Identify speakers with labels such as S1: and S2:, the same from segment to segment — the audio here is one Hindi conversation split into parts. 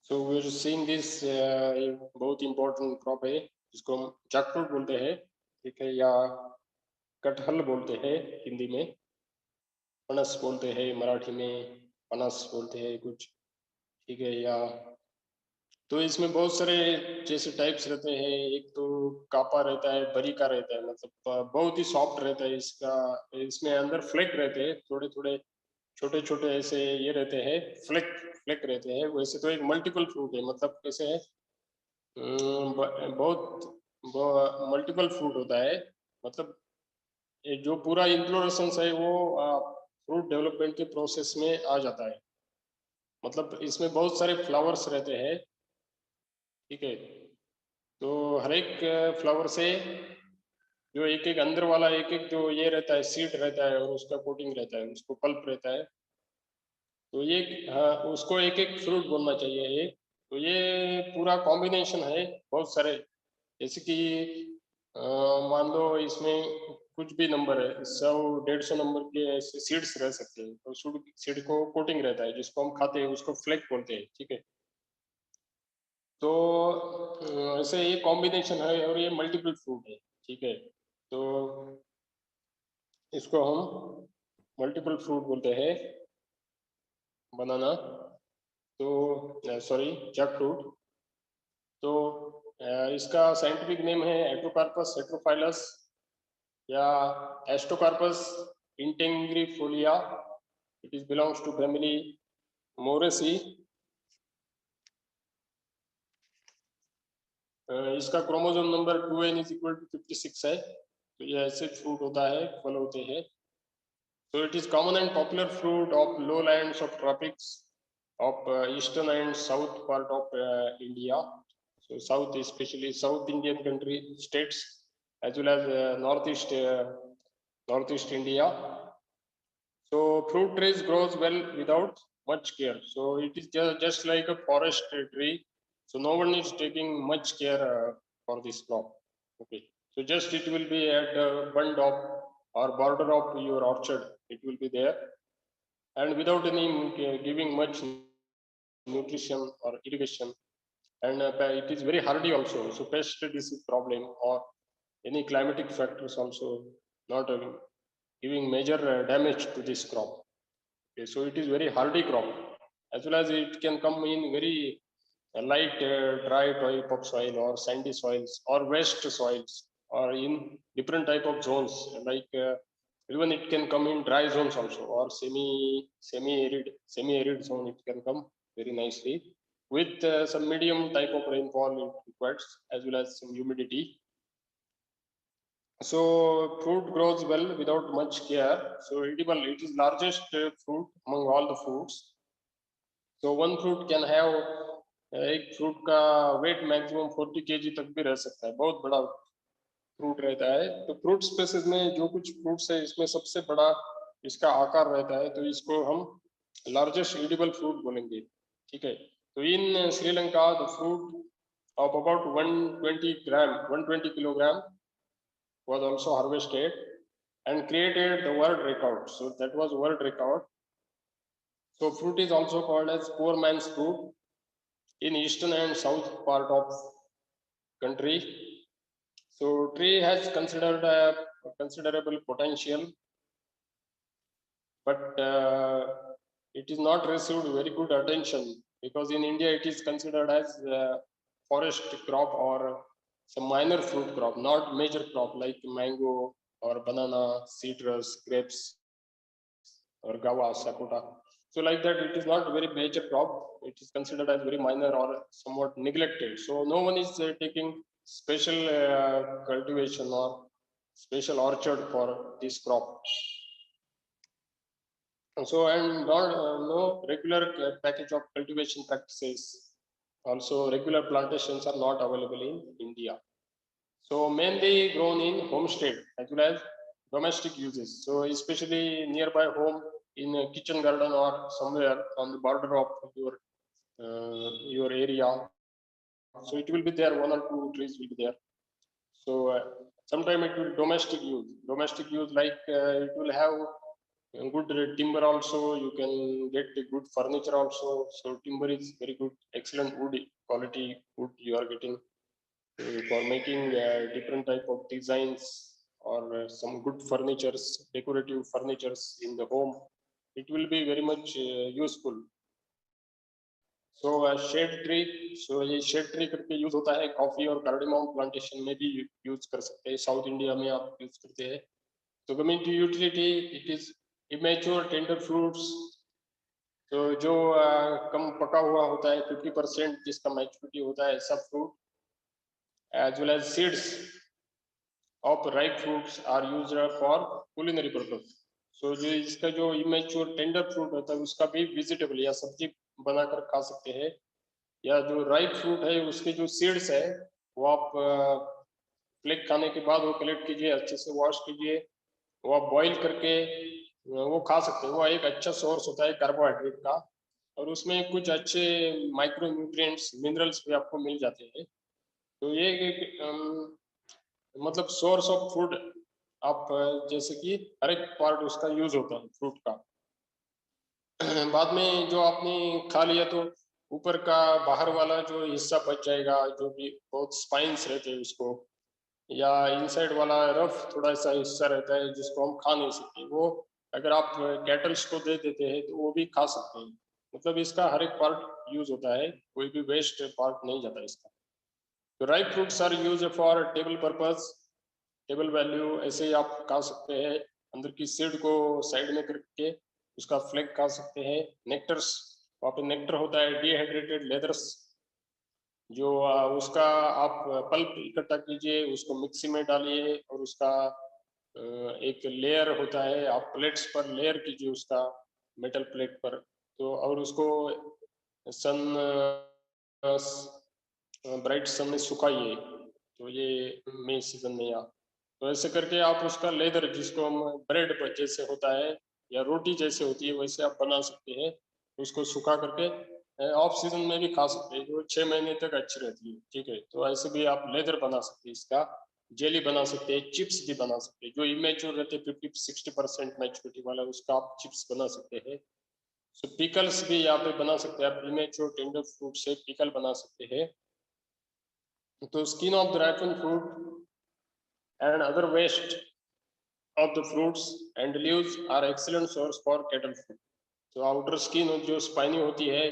S1: So we are seeing this, बहुत इंपॉर्टेंट क्रॉप है जिसको हम जैकफ्रूट बोलते हैं, ठीक है, या कटहल बोलते हैं हिंदी में, पनस बोलते हैं मराठी में, पनस बोलते हैं कुछ, ठीक है। या तो इसमें बहुत सारे जैसे टाइप्स रहते हैं। एक तो कापा रहता है, बरी का रहता है, मतलब बहुत ही सॉफ्ट रहता है इसका। इसमें अंदर फ्लेक रहते हैं, थोड़े थोड़े छोटे छोटे ऐसे ये रहते हैं, फ्लेक फ्लेक रहते हैं। वैसे तो एक मल्टीपल फ्रूट है, मतलब कैसे है, बहुत मल्टीपल फ्रूट होता है। मतलब ये जो पूरा इन्फ्लोरेसेंस है वो फ्रूट डेवलपमेंट के प्रोसेस में आ जाता है। मतलब इसमें बहुत सारे फ्लावर्स रहते हैं, ठीक है। तो हर एक फ्लावर से जो एक एक अंदर वाला एक एक जो ये रहता है, सीड रहता है और उसका कोटिंग रहता है, उसको पल्प रहता है। तो ये उसको एक एक फ्रूट बोलना चाहिए ये। तो ये पूरा कॉम्बिनेशन है बहुत सारे, जैसे कि मान लो इसमें कुछ भी नंबर है, 100 150 नंबर के ऐसे सीड्स रह सकते हैं। तो सीड को कोटिंग रहता है, जिसको हम खाते हैं उसको फ्लेक बोलते हैं, ठीक है। तो ऐसे ये कॉम्बिनेशन है और ये मल्टीपल फ्रूट है, ठीक है। तो इसको हम मल्टीपल फ्रूट बोलते हैं, बनाना। तो सॉरी, जैक फ्रूट। तो इसका साइंटिफिक नेम है एट्रोकार्पस हेट्रोफाइलस या Artocarpus integrifolia. It is belongs to family Moraceae. इसका chromosome number 2n is equal to 56 है। तो ये ऐसे फ्रूट होता है, फल होते हैं। So it is common and popular fruit of lowlands of tropics of eastern and south part of India. So south, especially South Indian country states, as well as northeast India. So fruit trees grows well without much care. So it is just like a forest tree. So no one is taking much care for this crop. Okay. So just it will be at the bund of or border of your orchard. It will be there, and without any giving much nutrition or irrigation. And it is very hardy also. So pest disease problem or any climatic factors also not giving major damage to this crop. Okay, so it is very hardy crop, as well as it can come in very light dry type of soil or sandy soils or west soils or in different type of zones, like even it can come in dry zones also, or semi arid zone. It can come very nicely with some medium type of rainfall it requires, as well as some humidity. So fruit grows well without much care. So edible, it is largest fruit among all the fruits. So one fruit can have एक फ्रूट का वेट मैक्सिमम 40 kg तक भी रह सकता है, बहुत बड़ा फ्रूट रहता है। तो फ्रूट स्पेसिस में जो कुछ फ्रूट्स है, इसमें सबसे बड़ा इसका आकार रहता है, तो इसको हम लार्जेस्ट एडिबल फ्रूट बोलेंगे, ठीक है। तो in Sri Lanka the fruit of about 120 kilogram was also harvested and created the world record. So that was world record. So fruit is also called as poor man's fruit in eastern and south part of country. So tree has considered considerable potential, but it is not received very good attention, because in India it is considered as forest crop or some minor fruit crop, not major crop like mango or banana, citrus, grapes, or guava, sapota. So like that, it is not very major crop. It is considered as very minor or somewhat neglected. So no one is taking special cultivation or special orchard for this crop. So and not no regular package of cultivation practices. Also, regular plantations are not available in India. So mainly grown in homestead as well as domestic uses. So especially nearby home, in a kitchen garden or somewhere on the border of your area. So it will be there, one or two trees will be there. So sometime it will domestic use like it will have good timber also, you can get the good furniture also. So timber is very good, excellent wood quality wood you are getting for making different type of designs or some good furnitures, decorative furnitures in the home. It will be very much useful. So shade tree, so ये शेड ट्री करके यूज होता है, कॉफी और कार्डिमम प्लांटेशन में भी यूज कर सकते हैं, साउथ इंडिया में आप यूज करते हैं। तो coming to utility, it is immature tender fruits, तो जो कम पका हुआ होता है 50% जिसका मैच्योरिटी होता है ऐसा fruit, as well as seeds of ripe fruits are used for culinary purpose. So जो इसका जो इमेच्योर टेंडर फ्रूट होता है उसका भी वेजिटेबल या सब्जी बनाकर खा सकते हैं, या जो राइप फ्रूट है उसके जो सीड्स है वो आप फ्लेक खाने के बाद वो कलेक्ट कीजिए, अच्छे से वॉश कीजिए, वो आप बॉईल करके वो खा सकते हैं। वो एक अच्छा सोर्स होता है कार्बोहाइड्रेट का, और उसमें कुछ अच्छे माइक्रो न्यूट्रिएंट्स मिनरल्स भी आपको मिल जाते हैं। तो ये एक मतलब सोर्स ऑफ फूड, आप जैसे कि हर एक पार्ट उसका यूज होता है फ्रूट का। बाद में जो आपने खा लिया तो ऊपर का बाहर वाला जो हिस्सा बच जाएगा, जो भी बहुत स्पाइन्स रहते हैं उसको, या इनसाइड वाला रफ थोड़ा सा हिस्सा रहता है जिसको हम खा नहीं सकते, वो अगर आप कैटल्स को दे देते हैं तो वो भी खा सकते हैं। मतलब इसका हर एक पार्ट यूज होता है, कोई भी वेस्ट पार्ट नहीं जाता इसका। तो ripe fruits are use for table purpose, table value, ऐसे ही आप खा सकते हैं। अंदर की सीड को साइड में करके उसका फ्लैग खा सकते हैं। नेक्टर्स, वहाँ पे नेक्टर होता है, डिहाइड्रेटेड लेदर्स, जो उसका आप पल्प इकट्ठा कीजिए, उसको मिक्सी में डालिए और उसका एक लेयर होता है, आप प्लेट्स पर लेयर कीजिए उसका, मेटल प्लेट पर, तो और उसको सन ब्राइट सन में सुखाइए, तो ये मई सीजन में, या तो ऐसे करके आप उसका लेदर, जिसको हम ब्रेड जैसे होता है या रोटी जैसे होती है वैसे आप बना सकते हैं, उसको सुखा करके ऑफ सीजन में भी खा सकते हैं, जो 6 महीने तक अच्छी रहती है। ठीक है, तो ऐसे भी आप लेदर बना सकते हैं, इसका जेली बना सकते हैं, चिप्स भी बना सकते हैं, जो इमेच्योर रहते हैं 50-60% मैच्योरिटी वाला उसका आप चिप्स बना सकते हैं। सो पिकल्स भी यहाँ पे बना सकते हैं आप, इमेच्योर टेंडर फ्रूट से पिकल बना सकते हैं। तो skin of the ripen fruit and other waste of the fruits and leaves are excellent source for cattle food। तो आउटर स्किन जो स्पाइनी होती है,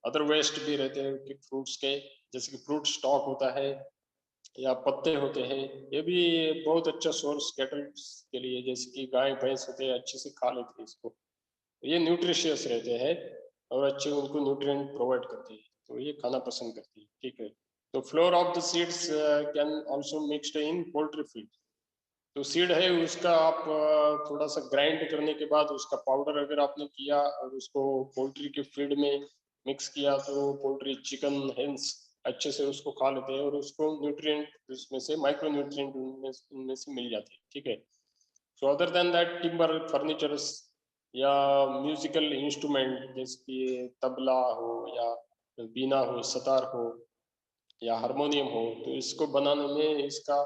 S1: अदर वेस्ट भी रहते हैं कि फ्रूट्स के, जैसे कि फ्रूट स्टॉक होता है या पत्ते होते हैं, ये भी बहुत अच्छा सोर्स कैटल के लिए, जैसे कि गाय भैंस होते हैं अच्छे से खा लेते हैं इसको, ये न्यूट्रिशियस रहते हैं और अच्छे उनको न्यूट्रिएंट प्रोवाइड करते हैं, तो ये खाना पसंद करते हैं। ठीक है, तो floor of the seeds can also mixed in poultry feed. तो सीड है उसका आप थोड़ा सा ग्राइंड करने के बाद उसका पाउडर अगर आपने किया और उसको पोल्ट्री के फीड में मिक्स किया, तो पोल्ट्री चिकन हेंस अच्छे से उसको खा लेते हैं और उसको न्यूट्रिएंट उसमें से माइक्रो न्यूट्रिएंट उनमें से मिल जाते हैं। ठीक है, so other than that timber furnitures या म्यूजिकल इंस्ट्रूमेंट, जैसे कि तबला हो या बीना हो, सतार हो या हारमोनियम हो, तो इसको बनाने में इसका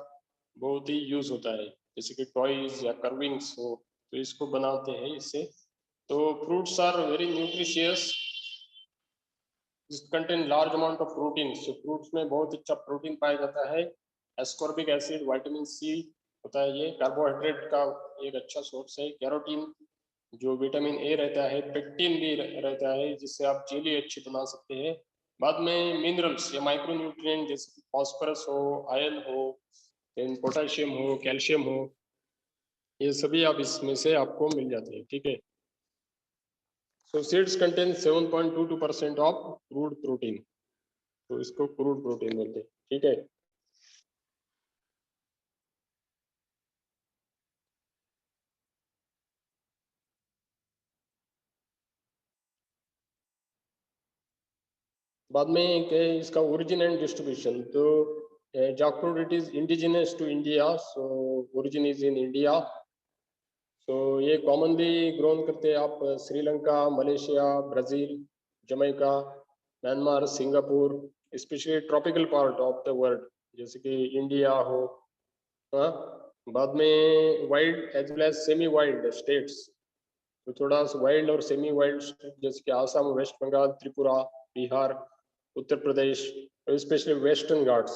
S1: बहुत ही यूज होता है, जैसे कि टॉयज या कर्विंग्स हो, तो इसको बनाते हैं इससे। तो fruits are very nutritious, contain large amount of protein. Fruits में बहुत अच्छा प्रोटीन पाया जाता है, एस्कॉर्बिक एसिड, विटामिन सी होता है, ये कार्बोहाइड्रेट का एक अच्छा सोर्स है, कैरोटीन जो विटामिन ए रहता है, पेक्टिन भी रहता है जिससे आप जेली अच्छी बना सकते हैं। बाद में मिनरल्स या माइक्रो न्यूट्रिएंट जैसे फॉस्फोरस हो, आयरन हो, पोटाशियम हो, कैल्शियम हो, ये सभी आप इसमें से आपको मिल जाते हैं। ठीक है, so seeds contain 7.22% of crude protein, तो इसको क्रूड प्रोटीन बोलते हैं। ठीक है, बाद में क्या है इसका ओरिजिन एंड डिस्ट्रीब्यूशन। तो jackfruit it is indigenous to India, so origin is in India. तो ये कॉमनली ग्रोन करते हैं आप Sri Lanka, Malaysia, Brazil, Jamaica, Myanmar, Singapore, specially tropical part of the world, जैसे कि इंडिया हो। हाँ, बाद में wild as well as semi wild states, तो थोड़ा वाइल्ड और सेमी वाइल्ड जैसे कि आसाम, वेस्ट बंगाल, त्रिपुरा, बिहार, उत्तर प्रदेश, स्पेशली वेस्टर्न घाट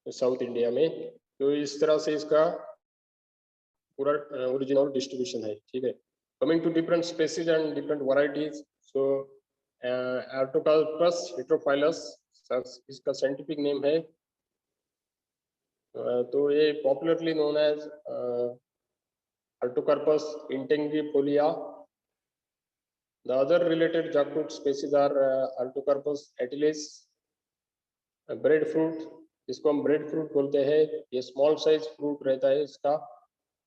S1: साउथ इंडिया में। तो इस तरह से इसका पूरा ओरिजिन और डिस्ट्रीब्यूशन है, ठीक है। Coming to different species and different varieties, so Artocarpus heterophyllus इसका साइंटिफिक नेम है। तो ये popularly known as Artocarpus integrifolia. The other related jackfruit species are Artocarpus atilis, bread fruit, इसको हम ब्रेड फ्रूट बोलते हैं। ये स्मॉल साइज फ्रूट रहता है इसका,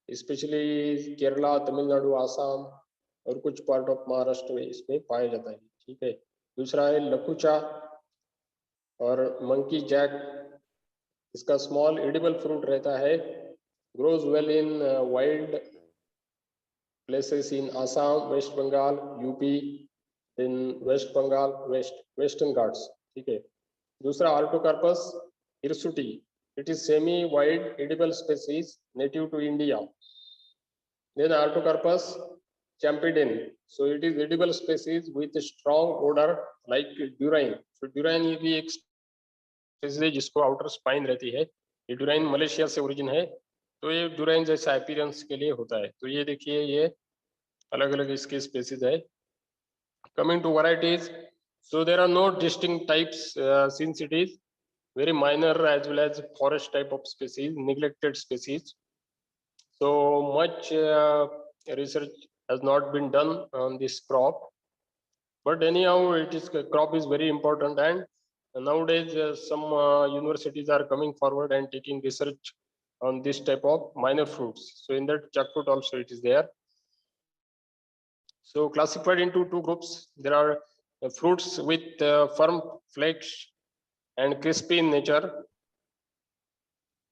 S1: स्पेशली केरला, तमिलनाडु, आसाम और कुछ पार्ट ऑफ महाराष्ट्र में इसमें पाया जाता है, ठीक है। दूसरा है लकुचा और मंकी जैक, इसका स्मॉल एडिबल फ्रूट रहता है, grows well in wild places in Assam, West Bengal, UP, in West Bengal, Western Ghats, ठीक है। दूसरा Artocarpus hirsuti, it is semi-wide edible species native to India. Then Artocarpus champedon, so it is edible species with a strong odor like durian. So durian ये भी एक species है जिसको outer spine रहती है। ये durian मलेशिया से origin है, तो ये durian जैसा appearance के लिए होता है। तो ये देखिए, ये अलग अलग इसके स्पेसीज है। Coming to varieties, so there are no distinct types since it is very minor as well as forest type of species, neglected species. So much research has not been done on this crop, but anyhow it is crop is very important, and nowadays some universities are coming forward and taking research on this type of minor fruits. So in that jackfruit also it is there. So classified into two groups. There are fruits with firm flesh and crispy in nature.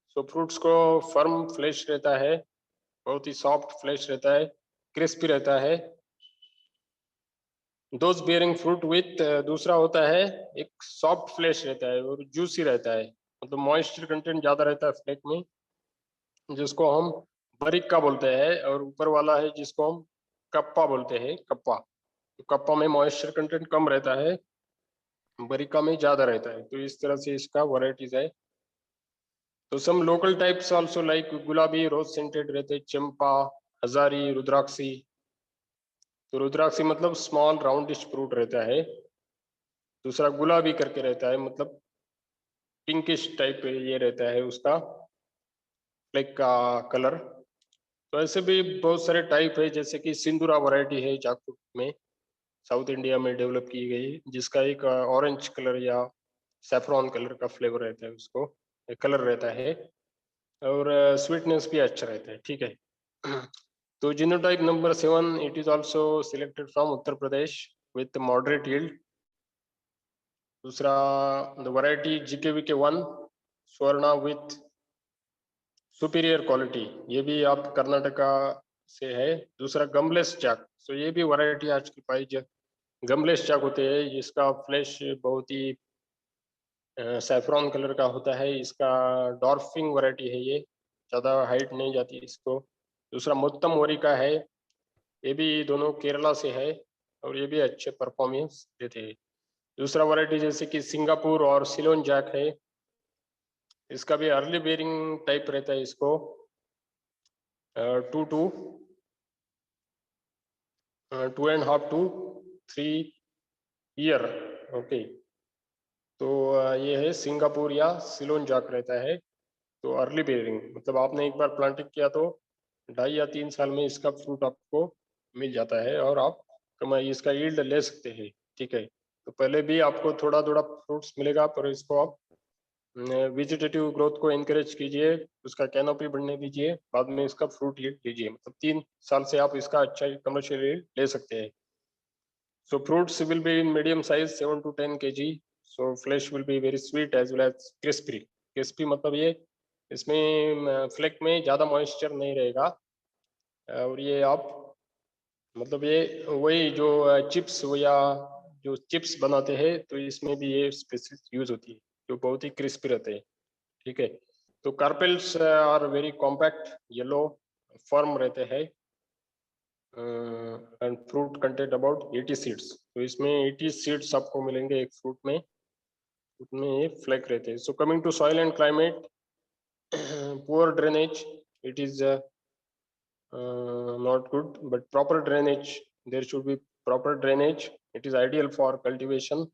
S1: So fruits को firm flesh रहता है, बहुत ही soft flesh रहता है, crispy रहता है। Those bearing fruit with दूसरा होता है एक soft flesh रहता है और juicy रहता है, मतलब moisture content ज्यादा रहता है फ्लेक में, जिसको हम बरिक्का बोलते हैं, और ऊपर वाला है जिसको हम कप्पा बोलते हैं, कप्पा। तो कप्पा में मॉइस्चर कंटेंट कम रहता है, बरिका में ज्यादा रहता है। तो इस तरह से इसका वैरायटीज है। तो some local types also like Gulabi, rose scented रहते, चंपा, हजारी, रुद्राक्षी। तो रुद्राक्षी मतलब स्मॉल राउंडिश फ्रूट रहता है। दूसरा गुलाबी करके रहता है, मतलब पिंकिश टाइप ये रहता है उसका फ्लेक का कलर। तो ऐसे भी बहुत सारे टाइप है, जैसे कि सिंदूरा वैरायटी है जाकफ्रूट में, साउथ इंडिया में डेवलप की गई, जिसका एक ऑरेंज कलर या सैफ्रॉन कलर का फ्लेवर रहता है, उसको कलर रहता है, और स्वीटनेस भी अच्छा रहता है, ठीक है। तो genotype number 7, it is also selected from Uttar Pradesh with moderate yield. दूसरा the variety GKVK 1 Swarna with superior quality, ये भी आप कर्नाटका से है। दूसरा गमलेस चाक, सो ये भी वैरायटी आजकल पाई गमलेस चाक होते हैं, जिसका फ्लैश बहुत ही सैफ्रॉन कलर का होता है। इसका डॉर्फिंग वैरायटी है, ये ज़्यादा हाइट नहीं जाती इसको। दूसरा मोत्तम वरी का है, ये भी दोनों केरला से है और ये भी अच्छे परफॉर्मेंस देते हैं। दूसरा वैरायटी जैसे कि सिंगापुर और सिलोन जैक है, इसका भी अर्ली बेरिंग टाइप रहता है, इसको 2.5 to 3 ईयर, ओके। तो ये है सिंगापुर या सिलोन जैक रहता है। तो अर्ली बेरिंग मतलब आपने एक बार प्लांटिंग किया तो 2.5 या 3 साल में इसका फ्रूट आपको मिल जाता है और आप कमाई इसका यील्ड ले सकते हैं, ठीक है। तो पहले भी आपको थोड़ा थोड़ा फ्रूट्स मिलेगा, पर इसको आप वेजिटेटिव ग्रोथ को एनकरेज कीजिए, उसका कैनोपी बढ़ने दीजिए, बाद में इसका फ्रूट यील्ड लीजिए, मतलब 3 साल से आप इसका अच्छा कमर्शियल यील्ड ले सकते हैं। So fruits will be in medium size 7 to 10 kg. So flesh will be very sweet as well as crispy. Crispy मतलब ये इसमें फ्लेक में ज़्यादा मॉइस्चर नहीं रहेगा, और ये आप मतलब ये वही जो चिप्स या जो चिप्स बनाते हैं तो इसमें भी ये स्पेसिस यूज होती है, जो बहुत ही क्रिस्पी रहते हैं, ठीक है। तो carpels are very compact, yellow, firm रहते हैं, and fruit content about 80 seeds. तो इसमें 80 सीड्स आपको मिलेंगे एक फ्रूट में, उसमें ये फ्लैक रहते हैं। So coming to soil and climate, poor drainage, it is not good, but proper drainage, there should be proper drainage, it is ideal for cultivation.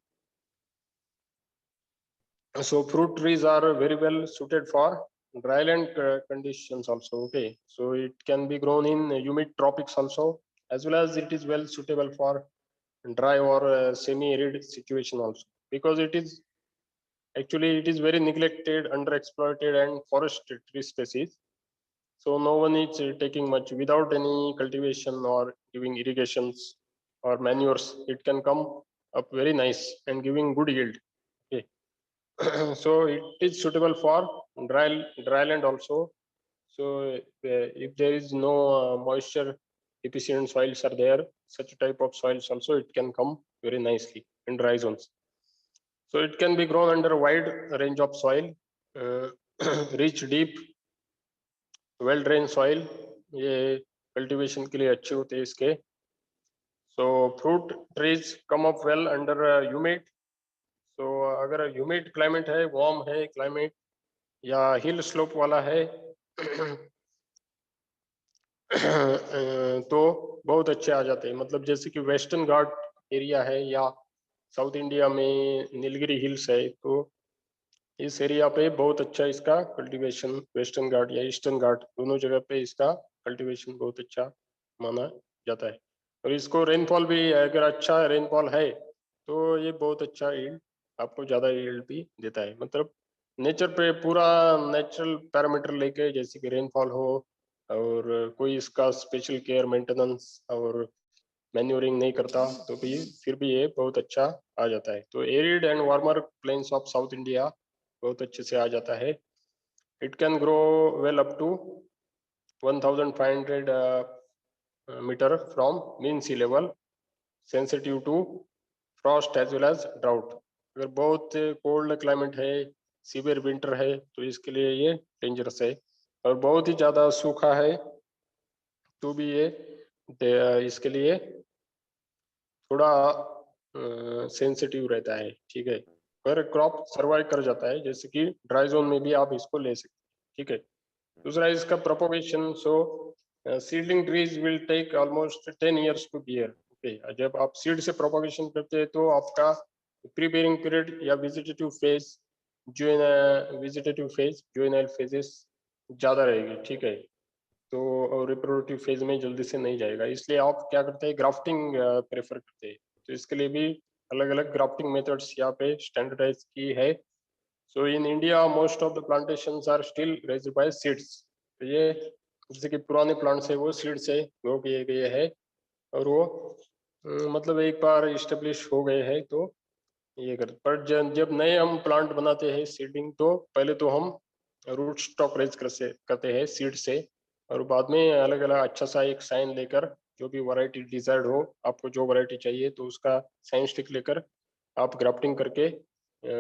S1: So fruit trees are very well suited for dryland conditions also. Okay, so it can be grown in humid tropics also, as well as it is well suitable for dry or semi-arid situation also, because it is actually it is very neglected, underexploited and forest tree species. So no one is taking much without any cultivation or giving irrigations or manures. It can come up very nice and giving good yield. Okay. So it is suitable for dryland also. So if there is no moisture efficient soils are there, such type of soils also it can come very nicely in dry zones. So it can be grown under a wide range of soil, reach deep, well drain soil, ये कल्टीवेशन के लिए अच्छे होते हैं इसके। So fruit trees come up well under humid. So अगर ह्यूमिड क्लाइमेट है, वार्म है क्लाइमेट या हिल स्लोप वाला है तो बहुत अच्छे आ जाते हैं। मतलब जैसे कि वेस्टर्न घाट एरिया है या साउथ इंडिया में नीलगिरी हिल्स है, तो इस एरिया पे बहुत अच्छा इसका कल्टीवेशन, वेस्टर्न घाट या ईस्टर्न घाट दोनों जगह पे इसका कल्टीवेशन बहुत अच्छा माना जाता है। और इसको रेनफॉल भी अगर अच्छा रेनफॉल है तो ये बहुत अच्छा यील्ड, आपको ज़्यादा यील्ड भी देता है। मतलब नेचर पे पूरा नेचुरल पैरामीटर लेके, जैसे कि रेनफॉल हो और कोई इसका स्पेशल केयर मेंटेनेंस और मैन्योरिंग नहीं करता, तो भी फिर भी ये बहुत अच्छा आ जाता है। तो arid and warmer plains of south India बहुत अच्छे से आ जाता है। It can grow well up to 1500 metre from mean sea level, sensitive to frost as well as drought. अगर बहुत कोल्ड क्लाइमेट है, सीवियर विंटर है, तो इसके लिए ये डेंजरस है। और बहुत ही ज़्यादा सूखा है तो भी ये इसके लिए थोड़ा सेंसिटिव रहता है। ठीक है, पर क्रॉप सर्वाइव कर जाता है, जैसे कि ड्राई जोन में भी आप इसको ले सकते हैं। ठीक है, दूसरा इसका propagation. So seedling trees will take almost 10 years to bear. Okay, जब आप सीड से प्रोपोगेशन करते हैं तो आपका प्री बेयरिंग पीरियड या वेजिटेटिव फेज, जुवेनाइल फेजेस ज़्यादा रहेगी। ठीक है, तो और रिप्रोडक्टिव फेज में जल्दी से नहीं जाएगा, इसलिए आप क्या करते हैं, ग्राफ्टिंग प्रेफर करते हैं। तो इसके लिए भी अलग अलग ग्राफ्टिंग मेथड्स यहाँ पे स्टैंडर्डाइज की है। So in India most of the plantations are still raised by seeds. तो ये जैसे कि पुराने प्लांट्स है वो सीड से ग्रो किए गए हैं, और वो मतलब एक बार इस्टेब्लिश हो गए हैं तो ये कर। पर जब नए हम प्लांट बनाते हैं सीडिंग, तो पहले तो हम रूट स्टॉक रेज करते हैं सीड से, और बाद में अलग अलग अच्छा सा एक साइन लेकर, जो भी वैरायटी डिजायर्ड हो, आपको जो वैरायटी चाहिए तो उसका साइन स्टिक लेकर आप ग्राफ्टिंग करके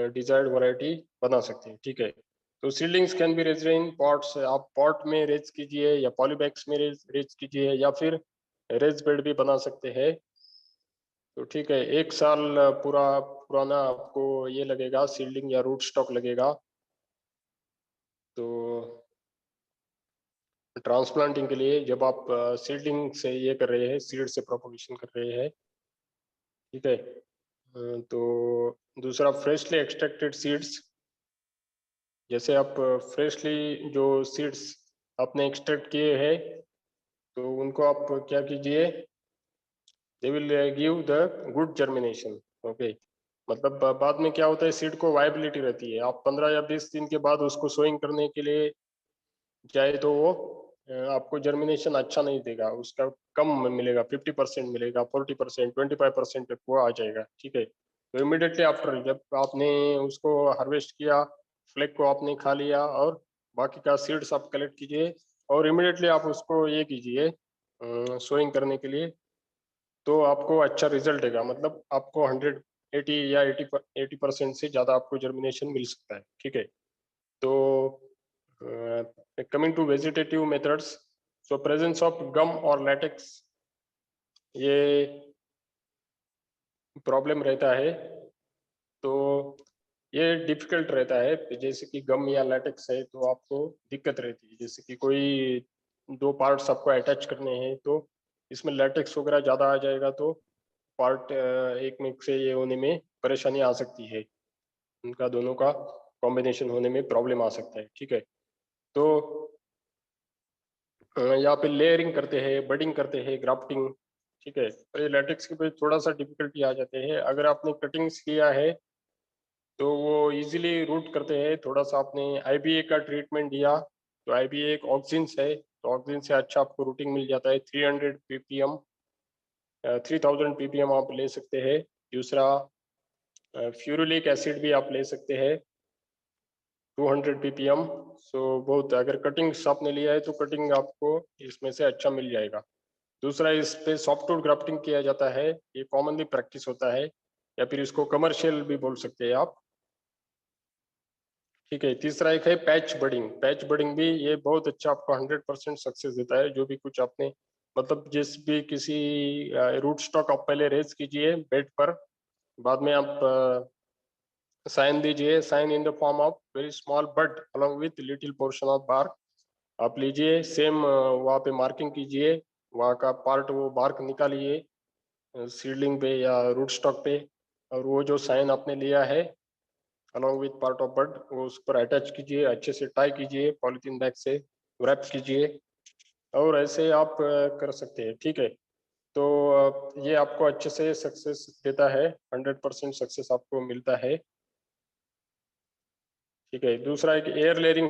S1: डिजायर्ड वैरायटी बना सकते हैं। ठीक है, तो seedlings can be raised in pots. आप पॉट में रेज कीजिए या पॉलीबैग्स में रेज कीजिए, या फिर रेज बेड भी बना सकते हैं। तो ठीक है, एक साल पुराना आपको ये लगेगा सीडलिंग या रूट स्टॉक लगेगा। तो ट्रांसप्लांटिंग के लिए जब आप सीडलिंग से ये कर रहे हैं, सीड से प्रोपोगेशन कर रहे हैं। ठीक है, तो दूसरा फ्रेशली एक्सट्रैक्टेड सीड्स, जैसे आप फ्रेशली जो सीड्स आपने एक्सट्रैक्ट किए हैं, तो उनको आप क्या कीजिए, they will give the good germination. Okay, मतलब बाद में क्या होता है, सीड को वायबिलिटी रहती है। आप 15 या 20 दिन के बाद उसको सोइंग करने के लिए जाए तो वो आपको जर्मिनेशन अच्छा नहीं देगा, उसका कम मिलेगा, 50% मिलेगा, 40%, 25% तक वो आ जाएगा। ठीक है, तो इमिडिएटली आफ्टर जब आपने उसको हार्वेस्ट किया, फ्लेक को आपने खा लिया, और बाकी का सीड्स आप कलेक्ट कीजिए और इमिडिएटली आप उसको ये कीजिए सोइंग करने के लिए, तो आपको अच्छा रिजल्ट देगा। मतलब आपको 180 या 80% से ज़्यादा आपको जर्मिनेशन मिल सकता है। ठीक है, तो coming to vegetative methods, so presence of gum or latex ये प्रॉब्लम रहता है, तो ये डिफिकल्ट रहता है। जैसे कि गम या लैटेक्स है तो आपको दिक्कत रहती है, जैसे कि कोई दो पार्ट्स आपको अटैच करने हैं तो इसमें लैटेक्स वगैरह ज़्यादा आ जाएगा तो पार्ट एक में से ये होने में परेशानी आ सकती है, उनका दोनों का कॉम्बिनेशन होने में प्रॉब्लम आ सकता है। ठीक है, तो यहाँ पे लेयरिंग करते हैं, बडिंग करते हैं, ग्राफ्टिंग। ठीक है, तो ये लैटेक्स के पे थोड़ा सा डिफिकल्टी आ जाते हैं। अगर आपने कटिंग्स किया है तो वो इजीली रूट करते हैं। थोड़ा सा आपने आईबीए का ट्रीटमेंट दिया तो आईबीए एक ऑक्सिन्स है, तो ऑक्सिन से अच्छा आपको रूटिंग मिल जाता है। 300 पीपीएम 3000 पीपीएम आप ले सकते हैं। दूसरा फ्यूरुलिक एसिड भी आप ले सकते हैं 200 पीपीएम। सो बहुत, अगर कटिंग्स आपने लिया है तो कटिंग आपको इसमें से अच्छा मिल जाएगा। दूसरा, इस पे सॉफ्टवुड ग्राफ्टिंग किया जाता है, ये कॉमनली प्रैक्टिस होता है, या फिर इसको कमर्शियल भी बोल सकते हैं आप। ठीक है, तीसरा एक है पैच बडिंग। पैच बडिंग भी ये बहुत अच्छा आपको 100% सक्सेस देता है। जो भी कुछ आपने मतलब जिस भी किसी रूट स्टॉक आप पहले रेज कीजिए बेड पर, बाद में आप साइन दीजिए, sign in the form of very small bud along with little portion of bark आप लीजिए। सेम वहाँ पे मार्किंग कीजिए, वहाँ का पार्ट वो बार्क निकालिए सीडलिंग पे या रूट स्टॉक पे, और वो जो साइन आपने लिया है अलॉन्ग विथ पार्ट ऑफ बड वो उस पर अटैच कीजिए, अच्छे से टाई कीजिए, पॉलीथीन बैग से रैप कीजिए, और ऐसे आप कर सकते हैं। ठीक है, तो ये आपको अच्छे से सक्सेस देता है, 100% सक्सेस आपको मिलता है। ठीक है, दूसरा एक एयर लेयरिंग